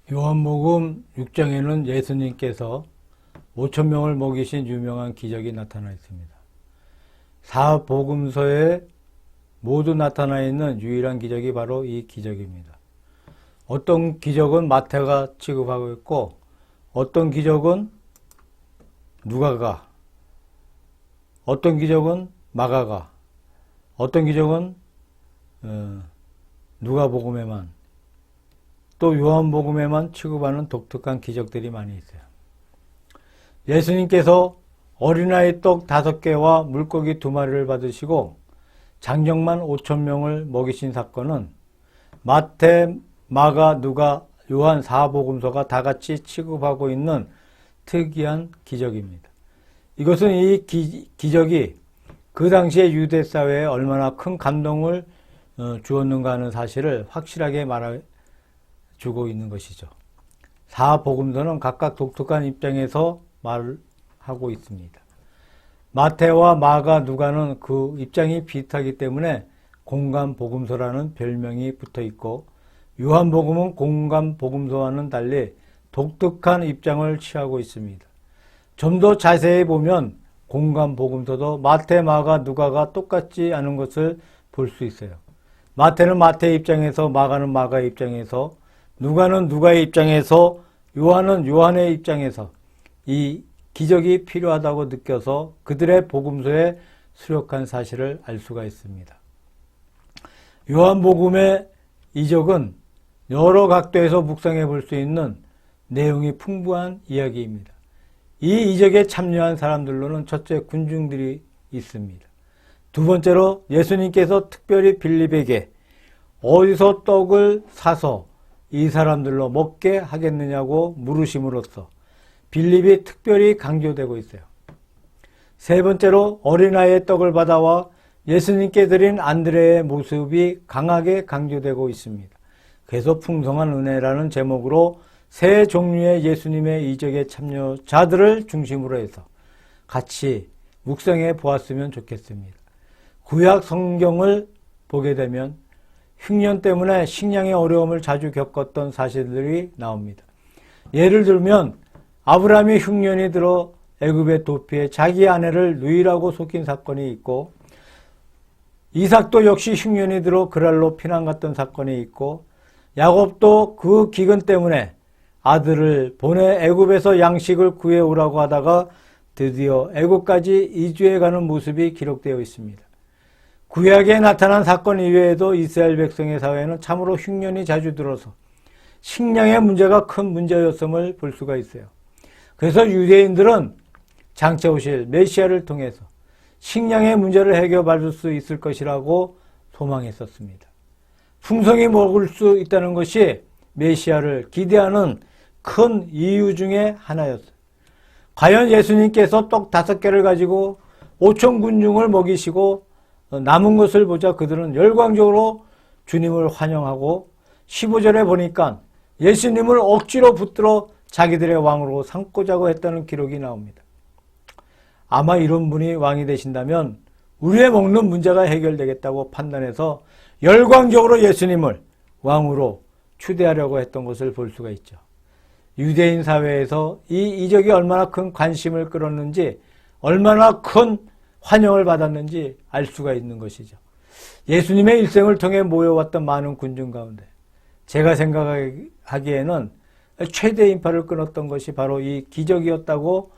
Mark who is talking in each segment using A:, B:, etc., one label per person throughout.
A: 요한복음 6장에는 예수님께서 5천 명을 먹이신 유명한 기적이 나타나 있습니다. 사복음서에 모두 나타나 있는 유일한 기적이 바로 이 기적입니다. 어떤 기적은 마태가 취급하고 있고 어떤 기적은 누가가, 어떤 기적은 마가가, 어떤 기적은 누가복음에만, 또 요한복음에만 취급하는 독특한 기적들이 많이 있어요. 예수님께서 어린아이 떡 5개와 물고기 2마리를 받으시고 장정만 5천 명을 먹이신 사건은 마태, 마가, 누가, 요한 4복음서가 다 같이 취급하고 있는 특이한 기적입니다. 이것은 이 기적이 그 당시의 유대 사회에 얼마나 큰 감동을 주었는가 하는 사실을 확실하게 말해주고 있는 것이죠. 4복음서는 각각 독특한 입장에서 말하고 있습니다. 마태와 마가, 누가는 그 입장이 비슷하기 때문에 공감복음서라는 별명이 붙어 있고, 요한복음은 공감복음서와는 달리 독특한 입장을 취하고 있습니다. 좀 더 자세히 보면 공감복음서도 마태, 마가, 누가가 똑같지 않은 것을 볼 수 있어요. 마태는 마태의 입장에서, 마가는 마가의 입장에서, 누가는 누가의 입장에서, 요한은 요한의 입장에서 이 기적이 필요하다고 느껴서 그들의 복음서에 수록한 사실을 알 수가 있습니다. 요한복음의 이적은 여러 각도에서 묵상해 볼 수 있는 내용이 풍부한 이야기입니다. 이 이적에 참여한 사람들로는 첫째, 군중들이 있습니다. 두 번째로 예수님께서 특별히 빌립에게 어디서 떡을 사서 이 사람들로 먹게 하겠느냐고 물으심으로써 빌립이 특별히 강조되고 있어요. 세 번째로 어린아이의 떡을 받아와 예수님께 드린 안드레의 모습이 강하게 강조되고 있습니다. 그래서 풍성한 은혜라는 제목으로 세 종류의 예수님의 이적의 참여자들을 중심으로 해서 같이 묵상해 보았으면 좋겠습니다. 구약 성경을 보게 되면 흉년 때문에 식량의 어려움을 자주 겪었던 사실들이 나옵니다. 예를 들면 아브라함이 흉년이 들어 애굽의 도피에 자기 아내를 누이라고 속인 사건이 있고, 이삭도 역시 흉년이 들어 그랄로 피난 갔던 사건이 있고, 야곱도 그 기근 때문에 아들을 보내 애굽에서 양식을 구해오라고 하다가 드디어 애굽까지 이주해 가는 모습이 기록되어 있습니다. 구약에 나타난 사건 이외에도 이스라엘 백성의 사회에는 참으로 흉년이 자주 들어서 식량의 문제가 큰 문제였음을 볼 수가 있어요. 그래서 유대인들은 장차 오실 메시아를 통해서 식량의 문제를 해결받을 수 있을 것이라고 소망했었습니다. 풍성히 먹을 수 있다는 것이 메시아를 기대하는 큰 이유 중에 하나였어요. 과연 예수님께서 떡 5개를 가지고 5천 군중을 먹이시고 남은 것을 보자 그들은 열광적으로 주님을 환영하고 15절에 보니까 예수님을 억지로 붙들어 자기들의 왕으로 삼고자고 했다는 기록이 나옵니다. 아마 이런 분이 왕이 되신다면 우리의 먹는 문제가 해결되겠다고 판단해서 열광적으로 예수님을 왕으로 추대하려고 했던 것을 볼 수가 있죠. 유대인 사회에서 이 이적이 얼마나 큰 관심을 끌었는지, 얼마나 큰 환영을 받았는지 알 수가 있는 것이죠. 예수님의 일생을 통해 모여왔던 많은 군중 가운데 제가 생각하기에는 최대 인파를 끊었던 것이 바로 이 기적이었다고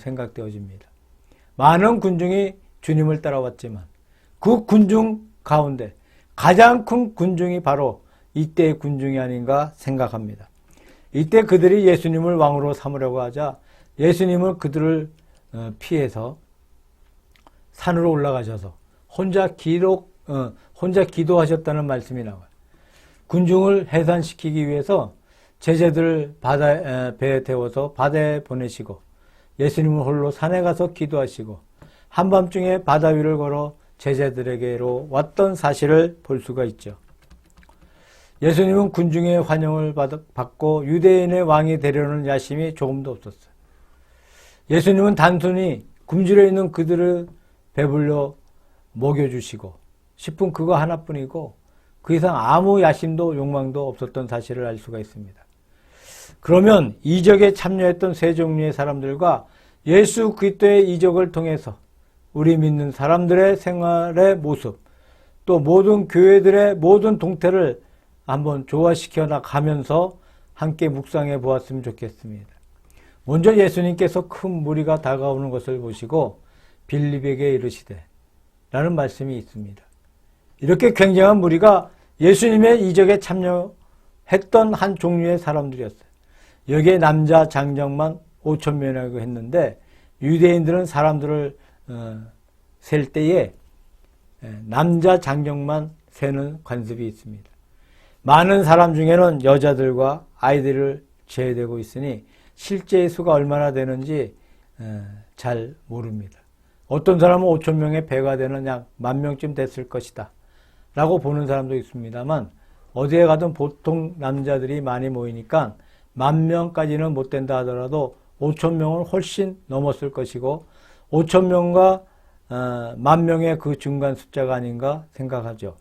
A: 생각되어집니다. 많은 군중이 주님을 따라왔지만 그 군중 가운데 가장 큰 군중이 바로 이때의 군중이 아닌가 생각합니다. 이때 그들이 예수님을 왕으로 삼으려고 하자 예수님은 그들을 피해서 산으로 올라가셔서 혼자 기도하셨다는 말씀이 나와요. 군중을 해산시키기 위해서 제자들을 배에 태워서 바다에 보내시고 예수님은 홀로 산에 가서 기도하시고 한밤중에 바다 위를 걸어 제자들에게로 왔던 사실을 볼 수가 있죠. 예수님은 군중의 환영을 받고 유대인의 왕이 되려는 야심이 조금도 없었어요. 예수님은 단순히 굶주려 있는 그들을 배불려 먹여주시고 싶은 그거 하나뿐이고 그 이상 아무 야심도 욕망도 없었던 사실을 알 수가 있습니다. 그러면 이적에 참여했던 세 종류의 사람들과 예수 그리스도의 이적을 통해서 우리 믿는 사람들의 생활의 모습, 또 모든 교회들의 모든 동태를 한번 조화시켜 나가면서 함께 묵상해 보았으면 좋겠습니다. 먼저 예수님께서 큰 무리가 다가오는 것을 보시고 빌립에게 이르시되 라는 말씀이 있습니다. 이렇게 굉장한 무리가 예수님의 이적에 참여했던 한 종류의 사람들이었어요. 여기에 남자 장정만 5,000명이라고 했는데 유대인들은 사람들을 셀 때에 남자 장정만 세는 관습이 있습니다. 많은 사람 중에는 여자들과 아이들을 제외되고 있으니 실제의 수가 얼마나 되는지 잘 모릅니다. 어떤 사람은 5,000명의 배가 되는 약 10,000명쯤 됐을 것이다 라고 보는 사람도 있습니다만 어디에 가든 보통 남자들이 많이 모이니까 10,000명까지는 못 된다 하더라도 5,000명은 훨씬 넘었을 것이고 5,000명과 10,000명의 그 중간 숫자가 아닌가 생각하죠.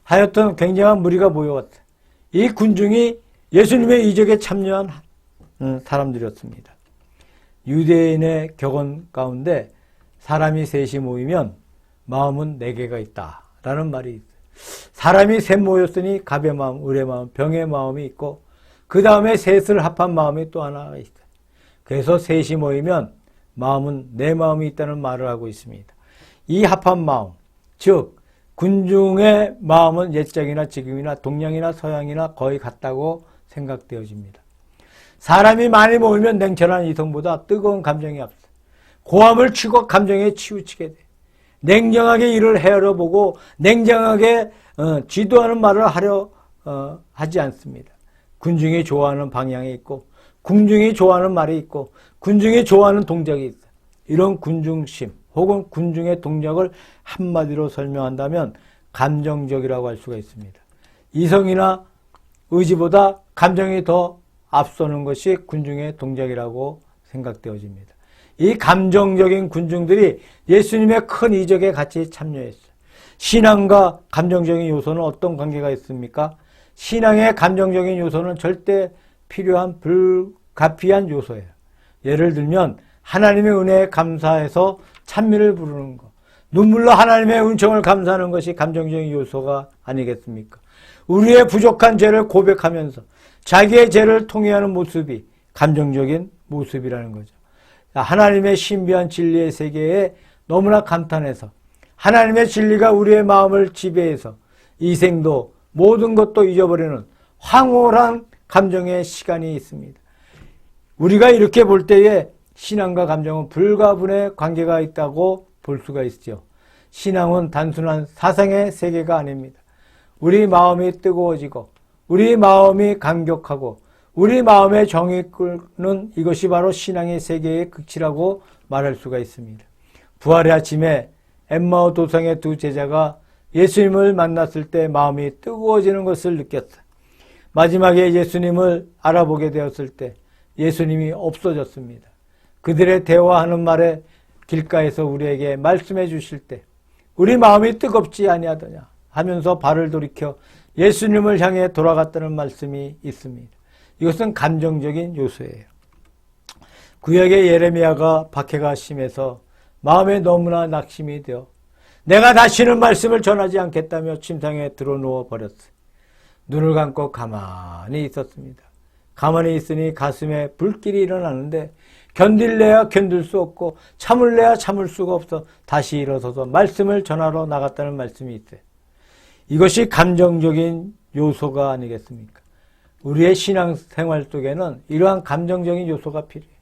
A: 하여튼 굉장한 무리가 모여왔어요. 이 군중이 예수님의 이적에 참여한 사람들이었습니다. 유대인의 격언 가운데 사람이 셋이 모이면 마음은 4개가 있다 라는 말이 있어요. 사람이 셋 모였으니 갑의 마음, 을의 마음, 병의 마음이 있고 그 다음에 셋을 합한 마음이 또 하나가 있어요. 그래서 셋이 모이면 마음은 내 마음이 있다는 말을 하고 있습니다. 이 합한 마음, 즉 군중의 마음은 옛적이나 지금이나 동양이나 서양이나 거의 같다고 생각되어집니다. 사람이 많이 모이면 냉철한 이성보다 뜨거운 감정이 앞서 고함을 치고 감정에 치우치게 돼. 냉정하게 일을 헤아려 보고 냉정하게 지도하는 말을 하려 하지 않습니다. 군중이 좋아하는 방향이 있고 군중이 좋아하는 말이 있고 군중이 좋아하는 동작이 있어요. 이런 군중심 혹은 군중의 동작을 한마디로 설명한다면 감정적이라고 할 수가 있습니다. 이성이나 의지보다 감정이 더 앞서는 것이 군중의 동작이라고 생각되어집니다. 이 감정적인 군중들이 예수님의 큰 이적에 같이 참여했어요. 신앙과 감정적인 요소는 어떤 관계가 있습니까? 신앙의 감정적인 요소는 절대 필요한 불가피한 요소예요. 예를 들면 하나님의 은혜에 감사해서 찬미를 부르는 것, 눈물로 하나님의 은총을 감사하는 것이 감정적인 요소가 아니겠습니까? 우리의 부족한 죄를 고백하면서 자기의 죄를 통회하는 모습이 감정적인 모습이라는 거죠. 하나님의 신비한 진리의 세계에 너무나 감탄해서 하나님의 진리가 우리의 마음을 지배해서 이 생도 모든 것도 잊어버리는 황홀한 감정의 시간이 있습니다. 우리가 이렇게 볼 때에 신앙과 감정은 불가분의 관계가 있다고 볼 수가 있죠. 신앙은 단순한 사상의 세계가 아닙니다. 우리 마음이 뜨거워지고 우리 마음이 감격하고 우리 마음의 정이 끓는 이것이 바로 신앙의 세계의 극치라고 말할 수가 있습니다. 부활의 아침에 엠마오 도성의 두 제자가 예수님을 만났을 때 마음이 뜨거워지는 것을 느꼈어요. 마지막에 예수님을 알아보게 되었을 때 예수님이 없어졌습니다. 그들의 대화하는 말에 길가에서 우리에게 말씀해 주실 때 우리 마음이 뜨겁지 아니하더냐 하면서 발을 돌이켜 예수님을 향해 돌아갔다는 말씀이 있습니다. 이것은 감정적인 요소예요. 구약의 예레미야가 박해가 심해서 마음에 너무나 낙심이 되어 내가 다시는 말씀을 전하지 않겠다며 침상에 드러누워 버렸어요. 눈을 감고 가만히 있었습니다. 가만히 있으니 가슴에 불길이 일어나는데 견딜래야 견딜 수 없고 참을래야 참을 수가 없어 다시 일어서서 말씀을 전하러 나갔다는 말씀이 있어요. 이것이 감정적인 요소가 아니겠습니까? 우리의 신앙생활 속에는 이러한 감정적인 요소가 필요해요.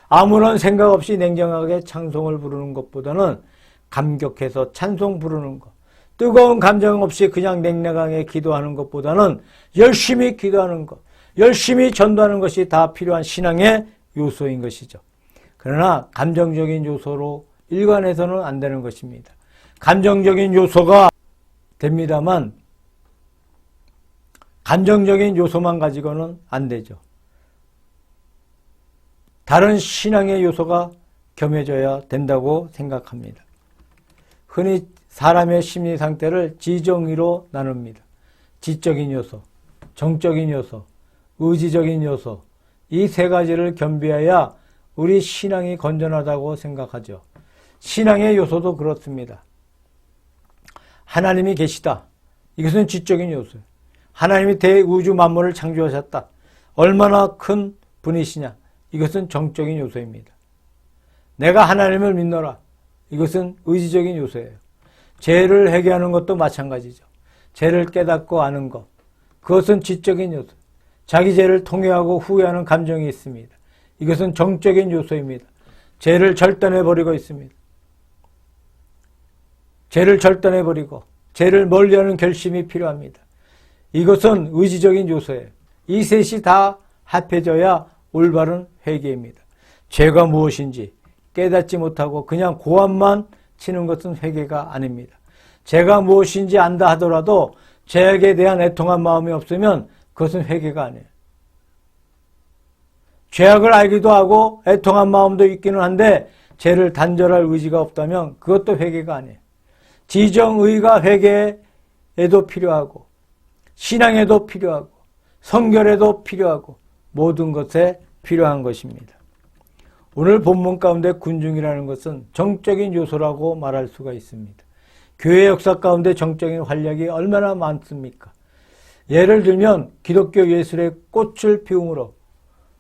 A: 아무런 생각 없이 냉정하게 찬송을 부르는 것보다는 감격해서 찬송 부르는 것, 뜨거운 감정 없이 그냥 냉랭하게 기도하는 것보다는 열심히 기도하는 것, 열심히 전도하는 것이 다 필요한 신앙의 요소인 것이죠. 그러나 감정적인 요소로 일관해서는 안 되는 것입니다. 감정적인 요소가 됩니다만 감정적인 요소만 가지고는 안 되죠. 다른 신앙의 요소가 겸해져야 된다고 생각합니다. 흔히 사람의 심리 상태를 지정의로 나눕니다. 지적인 요소, 정적인 요소, 의지적인 요소, 이 세 가지를 겸비해야 우리 신앙이 건전하다고 생각하죠. 신앙의 요소도 그렇습니다. 하나님이 계시다. 이것은 지적인 요소예요. 하나님이 대우주 만물을 창조하셨다. 얼마나 큰 분이시냐. 이것은 정적인 요소입니다. 내가 하나님을 믿노라. 이것은 의지적인 요소예요. 죄를 회개하는 것도 마찬가지죠. 죄를 깨닫고 아는 것. 그것은 지적인 요소. 자기 죄를 통회하고 후회하는 감정이 있습니다. 이것은 정적인 요소입니다. 죄를 절단해버리고 있습니다. 죄를 절단해버리고 죄를 멀리하는 결심이 필요합니다. 이것은 의지적인 요소예요. 이 셋이 다 합해져야 올바른 회개입니다. 죄가 무엇인지 깨닫지 못하고 그냥 고함만 치는 것은 회개가 아닙니다. 죄가 무엇인지 안다 하더라도 죄악에 대한 애통한 마음이 없으면 그것은 회개가 아니에요. 죄악을 알기도 하고 애통한 마음도 있기는 한데 죄를 단절할 의지가 없다면 그것도 회개가 아니에요. 지정의가 회개에도 필요하고 신앙에도 필요하고 성결에도 필요하고 모든 것에 필요한 것입니다. 오늘 본문 가운데 군중이라는 것은 정적인 요소라고 말할 수가 있습니다. 교회 역사 가운데 정적인 활약이 얼마나 많습니까? 예를 들면 기독교 예술의 꽃을 피움으로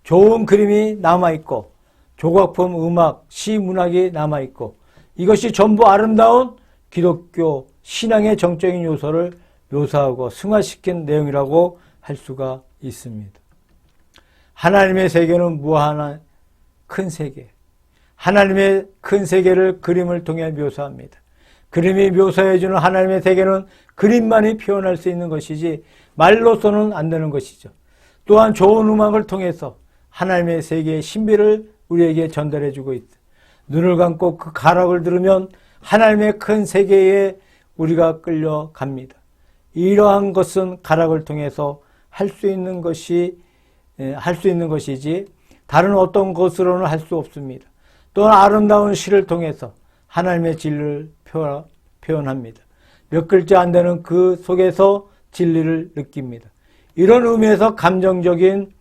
A: 좋은 그림이 남아있고 조각품, 음악, 시, 문학이 남아있고 이것이 전부 아름다운 기독교 신앙의 정적인 요소를 묘사하고 승화시킨 내용이라고 할 수가 있습니다. 하나님의 세계는 무한한 큰 세계. 하나님의 큰 세계를 그림을 통해 묘사합니다. 그림이 묘사해주는 하나님의 세계는 그림만이 표현할 수 있는 것이지 말로서는 안 되는 것이죠. 또한 좋은 음악을 통해서 하나님의 세계의 신비를 우리에게 전달해주고 있다. 눈을 감고 그 가락을 들으면 하나님의 큰 세계에 우리가 끌려갑니다. 이러한 것은 가락을 통해서 할 수 있는 것이지 다른 어떤 것으로는 할 수 없습니다. 또한 아름다운 시를 통해서 하나님의 진리를 표현합니다. 몇 글자 안 되는 그 속에서 진리를 느낍니다. 이런 의미에서 감정적인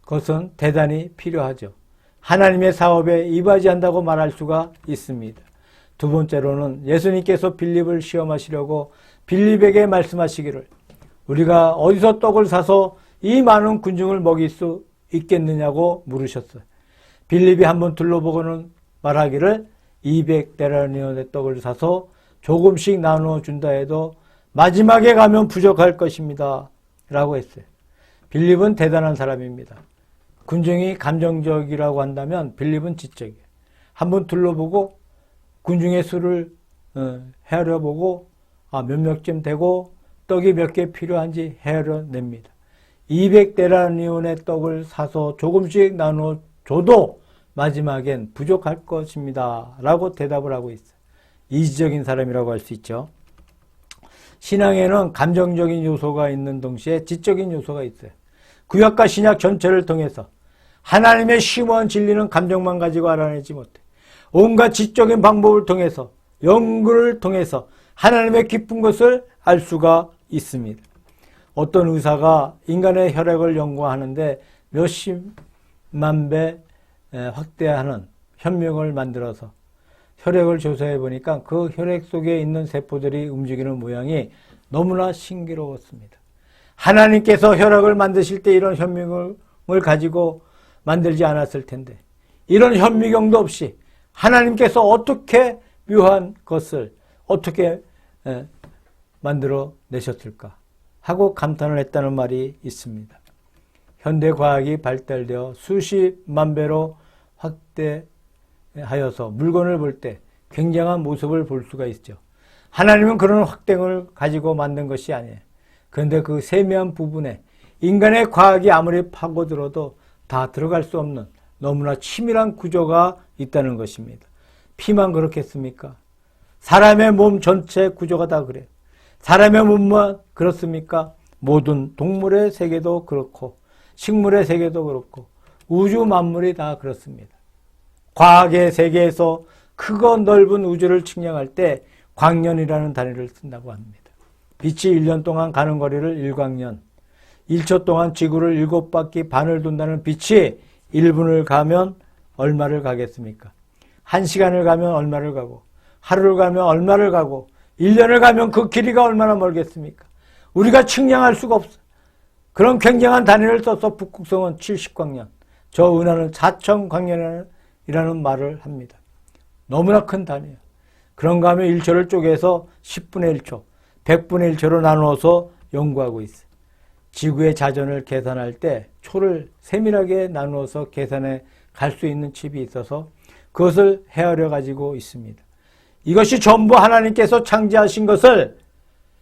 A: 것은 대단히 필요하죠. 하나님의 사업에 이바지한다고 말할 수가 있습니다. 두 번째로는 예수님께서 빌립을 시험하시려고 빌립에게 말씀하시기를 우리가 어디서 떡을 사서 이 많은 군중을 먹일 수 있겠느냐고 물으셨어요. 빌립이 한번 둘러보고는 말하기를 200데나리온의 떡을 사서 조금씩 나누어 준다 해도 마지막에 가면 부족할 것입니다. 라고 했어요. 빌립은 대단한 사람입니다. 군중이 감정적이라고 한다면 빌립은 지적이에요. 한번 둘러보고 군중의 수를 헤아려보고 몇 명쯤 되고 떡이 몇 개 필요한지 헤아려냅니다. 200데나리온의 떡을 사서 조금씩 나누어 줘도 마지막엔 부족할 것입니다. 라고 대답을 하고 있어요. 이지적인 사람이라고 할 수 있죠. 신앙에는 감정적인 요소가 있는 동시에 지적인 요소가 있어요. 구약과 신약 전체를 통해서 하나님의 심오한 진리는 감정만 가지고 알아내지 못해. 온갖 지적인 방법을 통해서 연구를 통해서 하나님의 깊은 것을 알 수가 있습니다. 어떤 의사가 인간의 혈액을 연구하는데 몇십만 배 확대하는 현미경을 만들어서 혈액을 조사해 보니까 그 혈액 속에 있는 세포들이 움직이는 모양이 너무나 신기로웠습니다. 하나님께서 혈액을 만드실 때 이런 현미경을 가지고 만들지 않았을 텐데 이런 현미경도 없이 하나님께서 어떻게 묘한 것을 어떻게 만들어 내셨을까 하고 감탄을 했다는 말이 있습니다. 현대과학이 발달되어 수십만 배로 확대하여서 물건을 볼 때 굉장한 모습을 볼 수가 있죠. 하나님은 그런 확대를 가지고 만든 것이 아니에요. 그런데 그 세미한 부분에 인간의 과학이 아무리 파고들어도 다 들어갈 수 없는 너무나 치밀한 구조가 있다는 것입니다. 피만 그렇겠습니까? 사람의 몸 전체 구조가 다 그래요. 사람의 몸만 그렇습니까? 모든 동물의 세계도 그렇고 식물의 세계도 그렇고 우주 만물이 다 그렇습니다. 과학의 세계에서 크고 넓은 우주를 측량할 때 광년이라는 단위를 쓴다고 합니다. 빛이 1년 동안 가는 거리를 1광년, 1초 동안 지구를 7바퀴 반을 돈다는 빛이 1분을 가면 얼마를 가겠습니까? 1시간을 가면 얼마를 가고, 하루를 가면 얼마를 가고, 1년을 가면 그 길이가 얼마나 멀겠습니까? 우리가 측량할 수가 없어. 그런 굉장한 단위를 써서 북극성은 70광년, 저 은하는 4000광년이라는 말을 합니다. 너무나 큰 단위예요. 그런가 하면 1초를 쪼개서 10분의 1초, 100분의 1초로 나누어서 연구하고 있어요. 지구의 자전을 계산할 때 초를 세밀하게 나누어서 계산해 갈 수 있는 칩이 있어서 그것을 헤아려 가지고 있습니다. 이것이 전부 하나님께서 창조하신 것을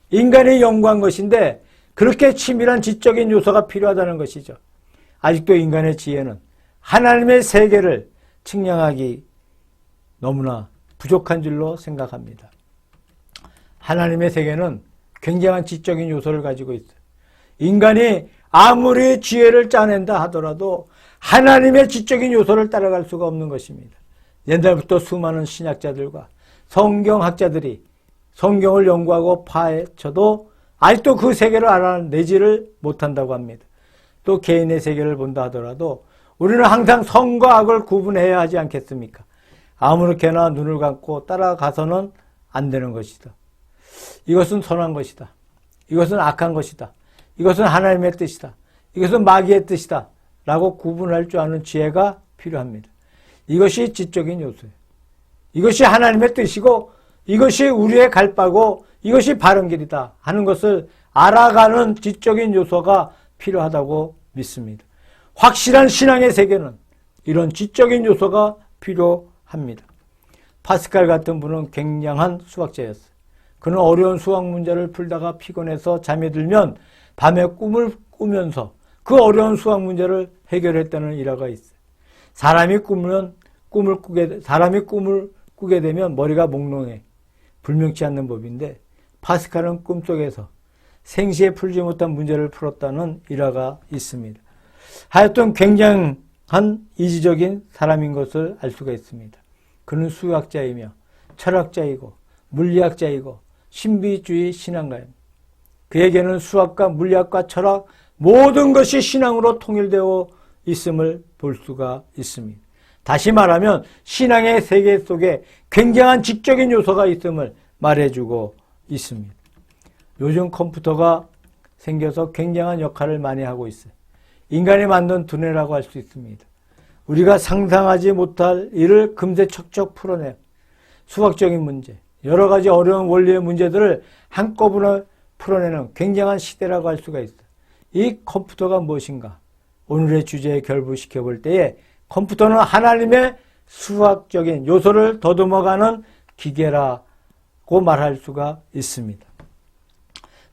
A: 인간이 연구한 것인데 그렇게 치밀한 지적인 요소가 필요하다는 것이죠. 아직도 인간의 지혜는 하나님의 세계를 측량하기 너무나 부족한 줄로 생각합니다. 하나님의 세계는 굉장한 지적인 요소를 가지고 있어요. 인간이 아무리 지혜를 짜낸다 하더라도 하나님의 지적인 요소를 따라갈 수가 없는 것입니다. 옛날부터 수많은 신학자들과 성경학자들이 성경을 연구하고 파헤쳐도 아직도 그 세계를 알아내지를 못한다고 합니다. 또 개인의 세계를 본다 하더라도 우리는 항상 선과 악을 구분해야 하지 않겠습니까? 아무렇게나 눈을 감고 따라가서는 안 되는 것이다. 이것은 선한 것이다. 이것은 악한 것이다. 이것은 하나님의 뜻이다. 이것은 마귀의 뜻이다. 라고 구분할 줄 아는 지혜가 필요합니다. 이것이 지적인 요소예요. 이것이 하나님의 뜻이고 이것이 우리의 갈 바고 이것이 바른 길이다 하는 것을 알아가는 지적인 요소가 필요하다고 믿습니다. 확실한 신앙의 세계는 이런 지적인 요소가 필요합니다. 파스칼 같은 분은 굉장한 수학자였어요. 그는 어려운 수학 문제를 풀다가 피곤해서 잠이 들면 밤에 꿈을 꾸면서 그 어려운 수학 문제를 해결했다는 일화가 있어요. 사람이 꿈을 꾸게 되면 머리가 몽롱해 불명치 않는 법인데 파스칼은 꿈속에서 생시에 풀지 못한 문제를 풀었다는 일화가 있습니다. 하여튼 굉장한 이지적인 사람인 것을 알 수가 있습니다. 그는 수학자이며 철학자이고 물리학자이고 신비주의 신앙가입니다. 그에게는 수학과 물리학과 철학 모든 것이 신앙으로 통일되어 있음을 볼 수가 있습니다. 다시 말하면 신앙의 세계 속에 굉장한 지적인 요소가 있음을 말해주고 있습니다. 요즘 컴퓨터가 생겨서 굉장한 역할을 많이 하고 있어요. 인간이 만든 두뇌라고 할 수 있습니다. 우리가 상상하지 못할 일을 금세 척척 풀어내요. 수학적인 문제, 여러 가지 어려운 원리의 문제들을 한꺼번에 풀어내는 굉장한 시대라고 할 수가 있어요. 이 컴퓨터가 무엇인가? 오늘의 주제에 결부시켜 볼 때에 컴퓨터는 하나님의 수학적인 요소를 더듬어가는 기계라고 말할 수가 있습니다.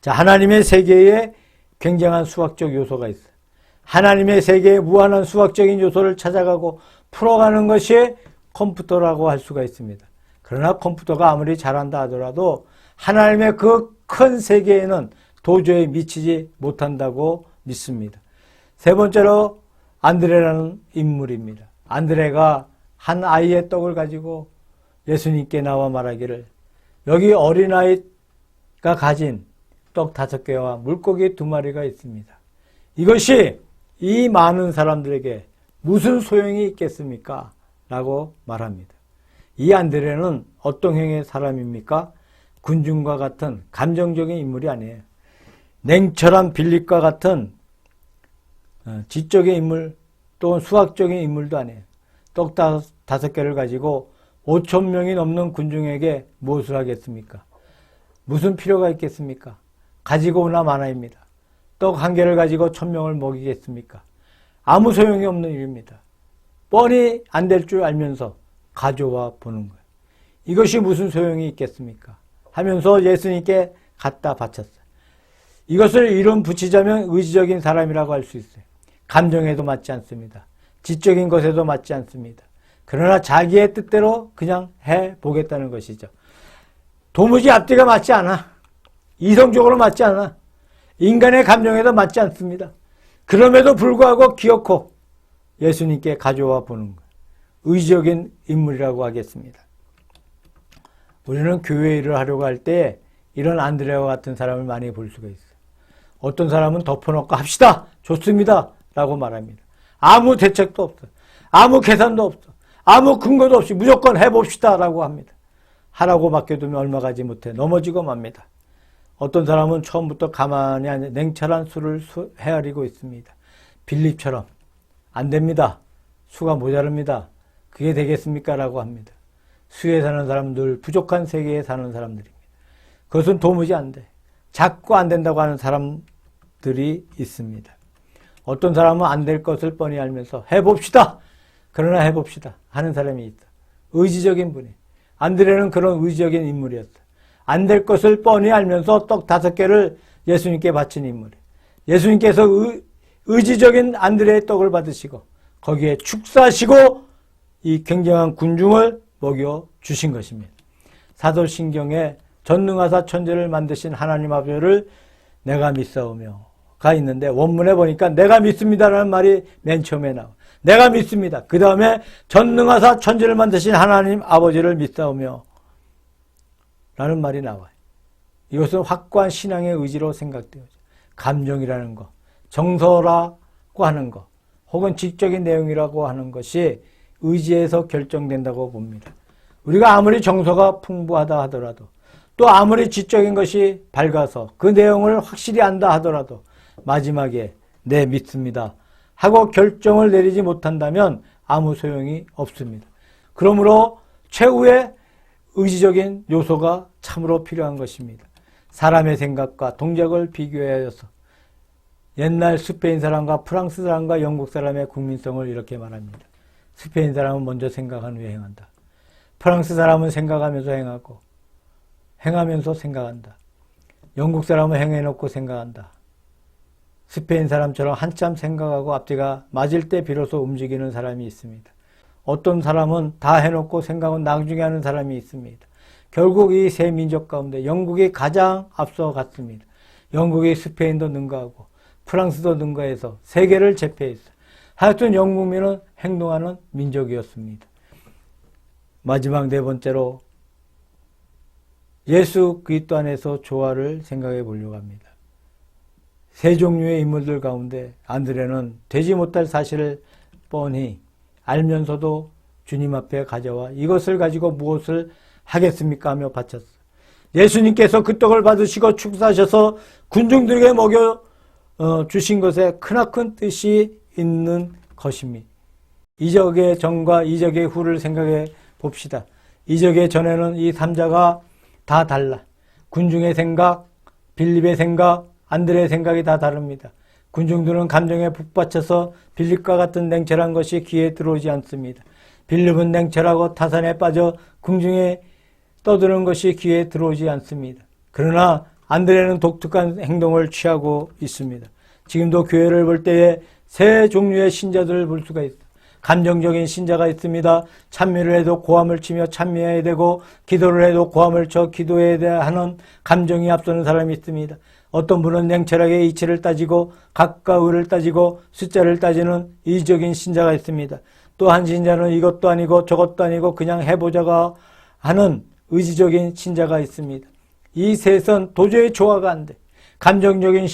A: 자, 하나님의 세계에 굉장한 수학적 요소가 있어요. 하나님의 세계에 무한한 수학적인 요소를 찾아가고 풀어가는 것이 컴퓨터라고 할 수가 있습니다. 그러나 컴퓨터가 아무리 잘한다 하더라도 하나님의 그 큰 세계에는 도저히 미치지 못한다고 믿습니다. 세 번째로 안드레라는 인물입니다. 안드레가 한 아이의 떡을 가지고 예수님께 나와 말하기를 여기 어린아이가 가진 떡 5개와 물고기 2마리가 있습니다. 이것이 이 많은 사람들에게 무슨 소용이 있겠습니까? 라고 말합니다. 이 안드레는 어떤 형의 사람입니까? 군중과 같은 감정적인 인물이 아니에요. 냉철한 빌립과 같은 지적인 인물 또는 수학적인 인물도 아니에요. 떡 5개를 가지고 5,000명이 넘는 군중에게 무엇을 하겠습니까? 무슨 필요가 있겠습니까? 가지고 오나 마나입니다. 떡 1개를 가지고 1,000명을 먹이겠습니까? 아무 소용이 없는 일입니다. 뻔히 안 될 줄 알면서 가져와 보는 거예요. 이것이 무슨 소용이 있겠습니까? 하면서 예수님께 갖다 바쳤어요. 이것을 이름 붙이자면 의지적인 사람이라고 할 수 있어요. 감정에도 맞지 않습니다. 지적인 것에도 맞지 않습니다. 그러나 자기의 뜻대로 그냥 해보겠다는 것이죠. 도무지 앞뒤가 맞지 않아. 이성적으로 맞지 않아. 인간의 감정에도 맞지 않습니다. 그럼에도 불구하고 기어코 예수님께 가져와 보는 거예요. 의지적인 인물이라고 하겠습니다. 우리는 교회 일을 하려고 할 때 이런 안드레와 같은 사람을 많이 볼 수가 있어요. 어떤 사람은 덮어놓고 합시다. 좋습니다. 라고 말합니다. 아무 대책도 없어. 아무 계산도 없어. 아무 근거도 없이 무조건 해봅시다. 라고 합니다. 하라고 맡겨두면 얼마 가지 못해 넘어지고 맙니다. 어떤 사람은 처음부터 가만히 앉아 냉철한 수를 헤아리고 있습니다. 빌립처럼 안 됩니다. 수가 모자릅니다. 그게 되겠습니까? 라고 합니다. 수에 사는 사람들, 부족한 세계에 사는 사람들입니다. 그것은 도무지 안 돼. 자꾸 안 된다고 하는 사람들이 있습니다. 어떤 사람은 안 될 것을 뻔히 알면서 해봅시다. 그러나 해봅시다. 하는 사람이 있다. 의지적인 분이. 안드레는 그런 의지적인 인물이었어. 안 될 것을 뻔히 알면서 떡 5개를 예수님께 바친 인물이에요. 예수님께서 의지적인 안드레의 떡을 받으시고 거기에 축사하시고 이 굉장한 군중을 먹여 주신 것입니다. 사도신경에 전능하사 천지를 만드신 하나님 아버지를 내가 믿사오며가 있는데 원문에 보니까 내가 믿습니다라는 말이 맨 처음에 나와. 내가 믿습니다. 그 다음에 전능하사 천지를 만드신 하나님 아버지를 믿사오며 라는 말이 나와요. 이것은 확고한 신앙의 의지로 생각되어져. 감정이라는 것, 정서라고 하는 것, 혹은 지적인 내용이라고 하는 것이 의지에서 결정된다고 봅니다. 우리가 아무리 정서가 풍부하다 하더라도 또 아무리 지적인 것이 밝아서 그 내용을 확실히 안다 하더라도 마지막에 네 믿습니다 하고 결정을 내리지 못한다면 아무 소용이 없습니다. 그러므로 최후의 의지적인 요소가 참으로 필요한 것입니다. 사람의 생각과 동작을 비교하여서 옛날 스페인 사람과 프랑스 사람과 영국 사람의 국민성을 이렇게 말합니다. 스페인 사람은 먼저 생각한 후에 행한다. 프랑스 사람은 생각하면서 행하고 행하면서 생각한다. 영국 사람은 행해놓고 생각한다. 스페인 사람처럼 한참 생각하고 앞뒤가 맞을 때 비로소 움직이는 사람이 있습니다. 어떤 사람은 다 해놓고 생각은 나중에 하는 사람이 있습니다. 결국 이 세 민족 가운데 영국이 가장 앞서갔습니다. 영국이 스페인도 능가하고 프랑스도 능가해서 세계를 제패했어요. 하여튼 영국민은 행동하는 민족이었습니다. 마지막 네 번째로 예수 그리스도 안에서 조화를 생각해 보려고 합니다. 세 종류의 인물들 가운데 안드레는 되지 못할 사실을 뻔히 알면서도 주님 앞에 가져와 이것을 가지고 무엇을 하겠습니까 하며 바쳤어요. 예수님께서 그 떡을 받으시고 축사하셔서 군중들에게 먹여 주신 것에 크나큰 뜻이 있는 것입니다. 이적의 전과 이적의 후를 생각해 봅시다. 이적의 전에는 이 3자가 다 달라. 군중의 생각, 빌립의 생각, 안드레의 생각이 다 다릅니다. 군중들은 감정에 북받쳐서 빌립과 같은 냉철한 것이 귀에 들어오지 않습니다. 빌립은 냉철하고 타산에 빠져 궁중에 떠드는 것이 귀에 들어오지 않습니다. 그러나 안드레는 독특한 행동을 취하고 있습니다. 지금도 교회를 볼 때에 세 종류의 신자들을 볼 수가 있습니다. 감정적인 신자가 있습니다. 찬미를 해도 고함을 치며 찬미해야 되고 기도를 해도 고함을 쳐 기도해야 하는 감정이 앞서는 사람이 있습니다. 어떤 분은 냉철하게 이치를 따지고 각과 의를 따지고 숫자를 따지는 이적인 신자가 있습니다. 또 한 신자는 이것도 아니고 저것도 아니고 그냥 해보자가 하는 의지적인 신자가 있습니다. 이 셋은 도저히 조화가 안 돼. 감정적인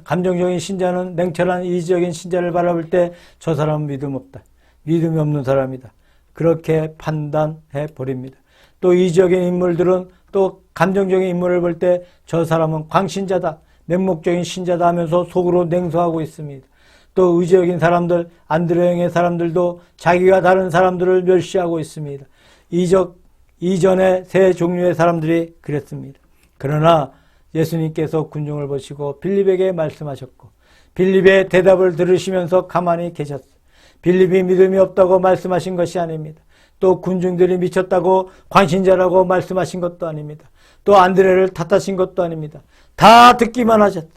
A: 감정적인 신자는 냉철한 이지적인 신자를 바라볼 때 저 사람은 믿음 없다. 믿음이 없는 사람이다. 그렇게 판단해 버립니다. 또 이지적인 인물들은 또 감정적인 인물을 볼 때 저 사람은 광신자다. 맹목적인 신자다 하면서 속으로 냉소하고 있습니다. 또 의지적인 사람들, 안드레형의 사람들도 자기와 다른 사람들을 멸시하고 있습니다. 이전의 세 종류의 사람들이 그랬습니다. 그러나 예수님께서 군중을 보시고 빌립에게 말씀하셨고 빌립의 대답을 들으시면서 가만히 계셨어요. 빌립이 믿음이 없다고 말씀하신 것이 아닙니다. 또 군중들이 미쳤다고 광신자라고 말씀하신 것도 아닙니다. 또 안드레를 탓하신 것도 아닙니다. 다 듣기만 하셨다.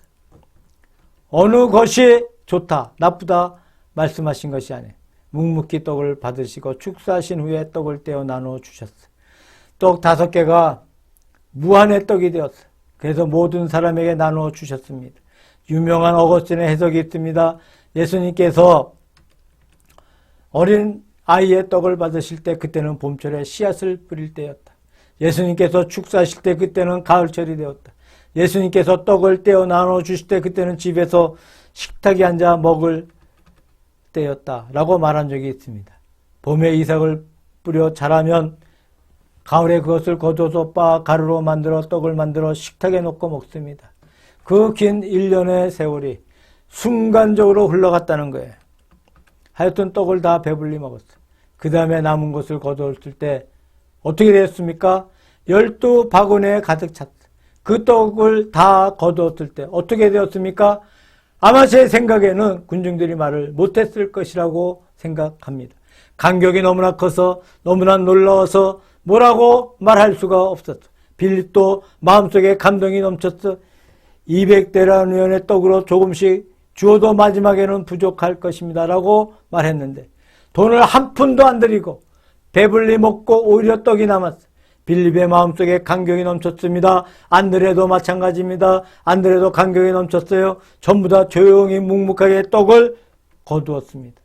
A: 어느 것이 좋다, 나쁘다 말씀하신 것이 아니에요. 묵묵히 떡을 받으시고 축사하신 후에 떡을 떼어 나누어 주셨어요. 떡 5개가 무한의 떡이 되었어요. 그래서 모든 사람에게 나누어 주셨습니다. 유명한 어거스틴의 해석이 있습니다. 예수님께서 어린 아이의 떡을 받으실 때 그때는 봄철에 씨앗을 뿌릴 때였다. 예수님께서 축사하실 때 그때는 가을철이 되었다. 예수님께서 떡을 떼어 나눠 주실 때 그때는 집에서 식탁에 앉아 먹을 때였다라고 말한 적이 있습니다. 봄에 이삭을 뿌려 자라면 가을에 그것을 거둬서 빻아 가루로 만들어 떡을 만들어 식탁에 놓고 먹습니다. 그 긴 1년의 세월이 순간적으로 흘러갔다는 거예요. 하여튼 떡을 다 배불리 먹었어요. 그 다음에 남은 것을 거두었을 때 어떻게 되었습니까? 12바구니에 가득 찼어요. 그 떡을 다 거두었을 때 어떻게 되었습니까? 아마 제 생각에는 군중들이 말을 못했을 것이라고 생각합니다. 간격이 너무나 커서 너무나 놀라워서 뭐라고 말할 수가 없었어. 빌립도 마음속에 감동이 넘쳤어. 200데나리온의 떡으로 조금씩 주어도 마지막에는 부족할 것입니다 라고 말했는데 돈을 한 푼도 안 들이고 배불리 먹고 오히려 떡이 남았어요. 빌립의 마음속에 감격이 넘쳤습니다. 안드레도 마찬가지입니다. 안드레도 감격이 넘쳤어요. 전부 다 조용히 묵묵하게 떡을 거두었습니다.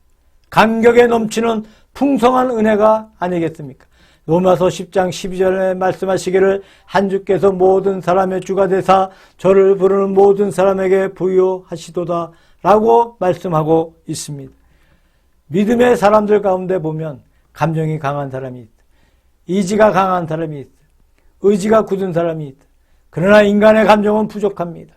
A: 감격에 넘치는 풍성한 은혜가 아니겠습니까? 로마서 10장 12절에 말씀하시기를 한 주께서 모든 사람의 주가 되사 저를 부르는 모든 사람에게 부여하시도다 라고 말씀하고 있습니다. 믿음의 사람들 가운데 보면 감정이 강한 사람이 있다. 이지가 강한 사람이 있다. 의지가 굳은 사람이 있다. 그러나 인간의 감정은 부족합니다.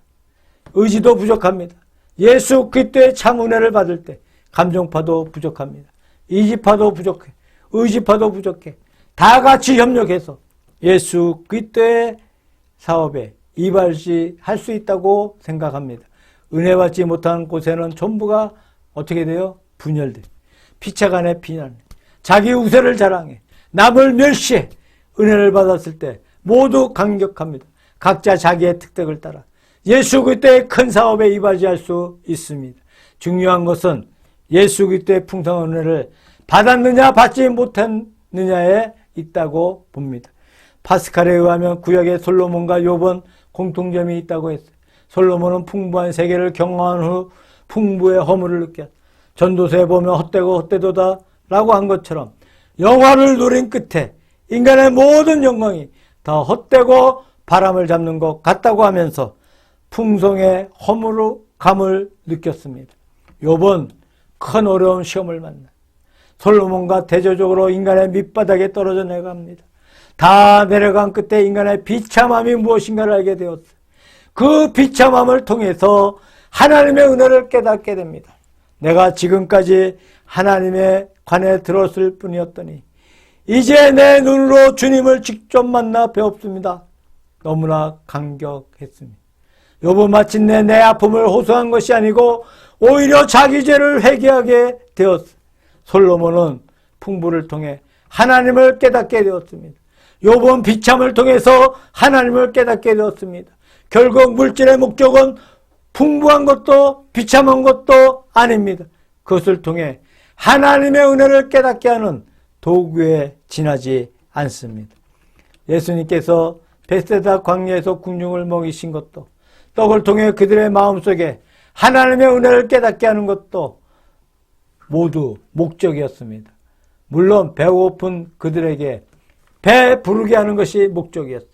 A: 의지도 부족합니다. 예수 그리스도의 참 은혜를 받을 때 감정파도 부족합니다. 이지파도 부족해. 의지파도 부족해. 다 같이 협력해서 예수 그리스도의 사업에 이발시할 수 있다고 생각합니다. 은혜 받지 못한 곳에는 전부가 어떻게 돼요? 분열돼. 피차간에 비난해. 자기 우세를 자랑해. 남을 멸시해. 은혜를 받았을 때 모두 강격합니다. 각자 자기의 특색을 따라 예수 그리스도의 큰 사업에 이바지할 수 있습니다. 중요한 것은 예수 그리스도의 풍성한 은혜를 받았느냐 받지 못했느냐에 있다고 봅니다. 파스칼에 의하면 구약의 솔로몬과 욥은 공통점이 있다고 했어요. 솔로몬은 풍부한 세계를 경험한 후 풍부의 허물을 느꼈다. 전도서에 보면 헛되고 헛되도다 라고 한 것처럼 영화를 누린 끝에 인간의 모든 영광이 다 헛되고 바람을 잡는 것 같다고 하면서 풍성의 허물감을 느꼈습니다. 욥은 큰 어려운 시험을 만나 솔로몬과 대조적으로 인간의 밑바닥에 떨어져 내려갑니다. 다 내려간 끝에 인간의 비참함이 무엇인가를 알게 되었어요. 그 비참함을 통해서 하나님의 은혜를 깨닫게 됩니다. 내가 지금까지 하나님의 관에 들었을 뿐이었더니 이제 내 눈으로 주님을 직접 만나 배웠습니다. 너무나 감격했습니다. 욥은 마침내 내 아픔을 호소한 것이 아니고 오히려 자기 죄를 회개하게 되었어요. 솔로몬은 풍부를 통해 하나님을 깨닫게 되었습니다. 욥은 비참을 통해서 하나님을 깨닫게 되었습니다. 결국 물질의 목적은 풍부한 것도 비참한 것도 아닙니다. 그것을 통해 하나님의 은혜를 깨닫게 하는 도구에 지나지 않습니다. 예수님께서 벳세다 광야에서 군중을 먹이신 것도 떡을 통해 그들의 마음속에 하나님의 은혜를 깨닫게 하는 것도 모두 목적이었습니다. 물론 배고픈 그들에게 배 부르게 하는 것이 목적이었어요.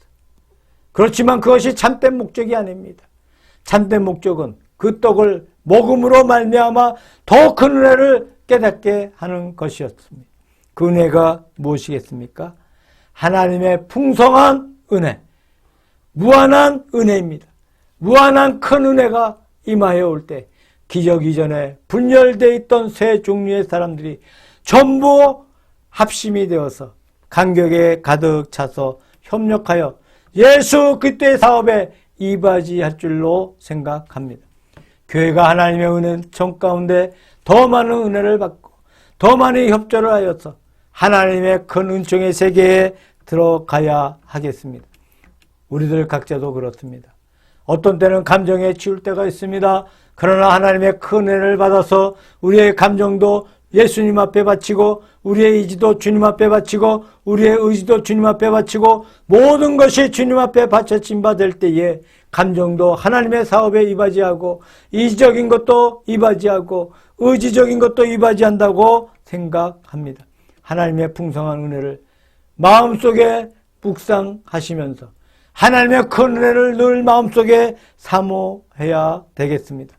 A: 그렇지만 그것이 참된 목적이 아닙니다. 참된 목적은 그 떡을 먹음으로 말미암아 더 큰 은혜를 깨닫게 하는 것이었습니다. 그 은혜가 무엇이겠습니까? 하나님의 풍성한 은혜, 무한한 은혜입니다. 무한한 큰 은혜가 임하여 올 때 기적 이전에 분열되어 있던 세 종류의 사람들이 전부 합심이 되어서 감격에 가득 차서 협력하여 예수 그리스도의 사업에 이바지할 줄로 생각합니다. 교회가 하나님의 은혜청 가운데 더 많은 은혜를 받고 더 많이 협조를 하여서 하나님의 큰 은총의 세계에 들어가야 하겠습니다. 우리들 각자도 그렇습니다. 어떤 때는 감정에 치울 때가 있습니다. 그러나 하나님의 큰 은혜를 받아서 우리의 감정도 예수님 앞에 바치고 우리의 의지도 주님 앞에 바치고 우리의 의지도 주님 앞에 바치고 모든 것이 주님 앞에 바쳐진 바 될 때에 감정도 하나님의 사업에 이바지하고 이지적인 것도 이바지하고 의지적인 것도 이바지한다고 생각합니다. 하나님의 풍성한 은혜를 마음속에 묵상하시면서 하나님의 큰 은혜를 늘 마음속에 사모해야 되겠습니다.